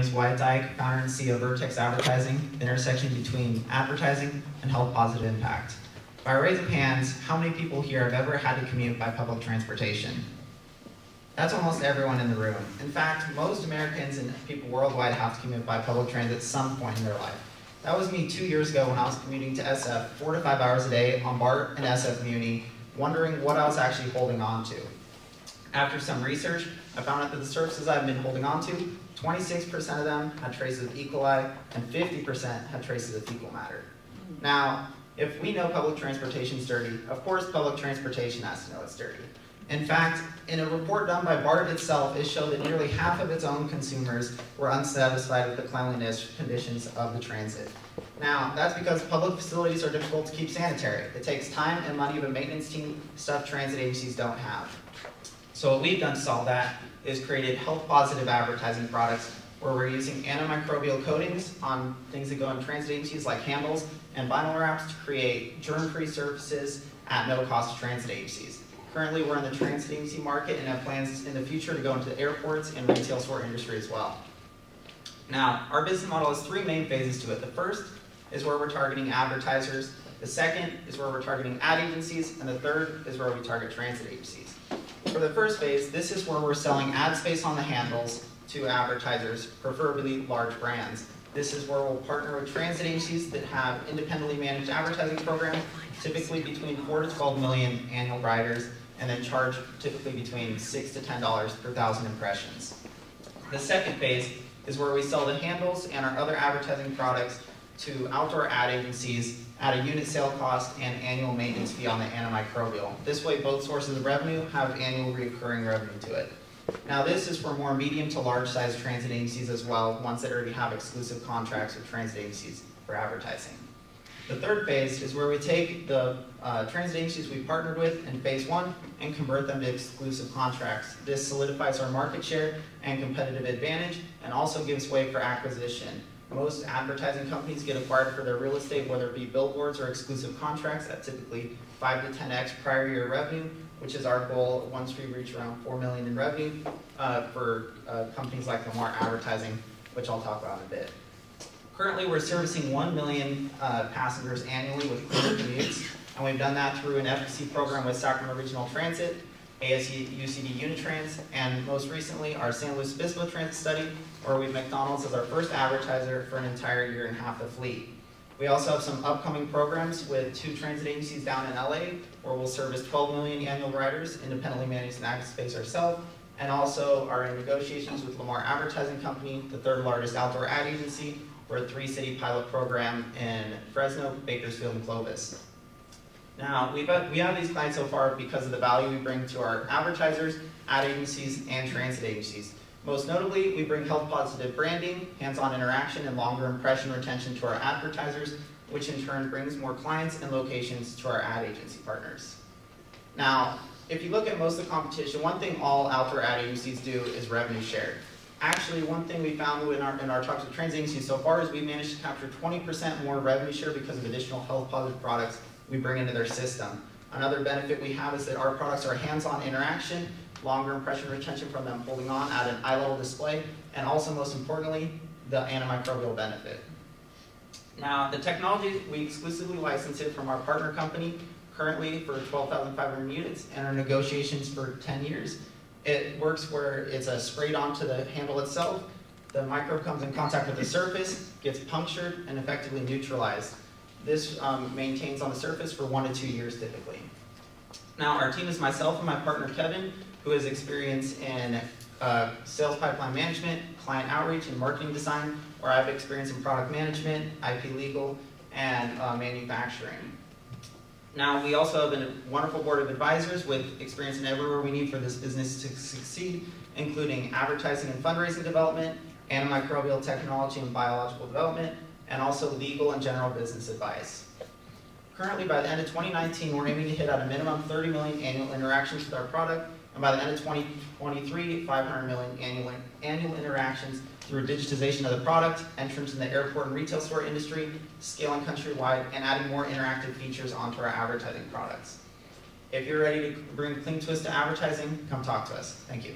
name is Wyatt, Dike, founder and CEO of VertX Advertising, the intersection between advertising and health positive impact. By a raise of hands, how many people here have ever had to commute by public transportation? That's almost everyone in the room. In fact, most Americans and people worldwide have to commute by public transit at some point in their life. That was me 2 years ago when I was commuting to SF 4 to 5 hours a day on BART and SF Muni, wondering what I was actually holding on to. After some research, I found out that the surfaces I've been holding on to, 26% of them had traces of E. coli and 50% had traces of fecal matter. Now, if we know public transportation is dirty, of course public transportation has to know it's dirty. In fact, in a report done by BART itself, it showed that nearly half of its own consumers were unsatisfied with the cleanliness conditions of the transit. Now, that's because public facilities are difficult to keep sanitary. It takes time and money of a maintenance team, stuff transit agencies don't have. So what we've done to solve that is created health-positive advertising products where we're using antimicrobial coatings on things that go in transit agencies like handles and vinyl wraps to create germ-free surfaces at no cost to transit agencies. Currently, we're in the transit agency market and have plans in the future to go into the airports and retail store industry as well. Now, our business model has three main phases to it. The first is where we're targeting advertisers. The second is where we're targeting ad agencies. And the third is where we target transit agencies. For the first phase, this is where we're selling ad space on the handles to advertisers, preferably large brands. This is where we'll partner with transit agencies that have independently managed advertising programs, typically between 4 to 12 million annual riders, and then charge typically between $6 to $10 per 1,000 impressions. The second phase is where we sell the handles and our other advertising products to outdoor ad agencies at a unit sale cost and annual maintenance fee on the antimicrobial. This way, both sources of revenue have annual recurring revenue to it. Now, this is for more medium to large size transit agencies as well, ones that already have exclusive contracts with transit agencies for advertising. The third phase is where we take the transit agencies we partnered with in phase one and convert them to exclusive contracts. This solidifies our market share and competitive advantage and also gives way for acquisition. Most advertising companies get acquired for their real estate, whether it be billboards or exclusive contracts at typically 5 to 10x prior year revenue, which is our goal once we reach around 4 million in revenue for companies like Lamar Advertising, which I'll talk about in a bit. Currently, we're servicing 1 million passengers annually with clear commutes, and we've done that through an efficacy program with Sacramento Regional Transit, ASU UCD Unitrans, and most recently our San Luis Obispo Transit study, where we have McDonald's as our first advertiser for an entire year and half the fleet. We also have some upcoming programs with 2 transit agencies down in LA, where we'll service 12 million annual riders, independently managed and ad space ourselves, and also are in negotiations with Lamar Advertising Company, the 3rd largest outdoor ad agency, for a 3-city pilot program in Fresno, Bakersfield, and Clovis. Now, we have these clients so far because of the value we bring to our advertisers, ad agencies, and transit agencies. Most notably, we bring health-positive branding, hands-on interaction, and longer impression retention to our advertisers, which in turn brings more clients and locations to our ad agency partners. Now, if you look at most of the competition, one thing all outdoor ad agencies do is revenue share. Actually, one thing we found in our talks with transit agencies so far is we managed to capture 20% more revenue share because of additional health-positive products we bring into their system. Another benefit we have is that our products are hands-on interaction, longer impression retention from them holding on at an eye-level display, and also, most importantly, the antimicrobial benefit. Now, the technology, we exclusively license it from our partner company, currently for 12,500 units, and our negotiations for 10 years. It works where it's sprayed onto the handle itself, the microbe comes in contact with the surface, gets punctured, and effectively neutralized. This maintains on the surface for 1 to 2 years typically. Now, our team is myself and my partner Kevin, who has experience in sales pipeline management, client outreach, and marketing design, where I've experience in product management, IP legal, and manufacturing. Now, we also have a wonderful board of advisors with experience in everywhere we need for this business to succeed, including advertising and fundraising development, antimicrobial technology and biological development, and also legal and general business advice. Currently, by the end of 2019, we're aiming to hit at a minimum 30 million annual interactions with our product, and by the end of 2023, 500 million annual interactions through digitization of the product, entrance in the airport and retail store industry, scaling countrywide, and adding more interactive features onto our advertising products. If you're ready to bring a clean twist to advertising, come talk to us. Thank you.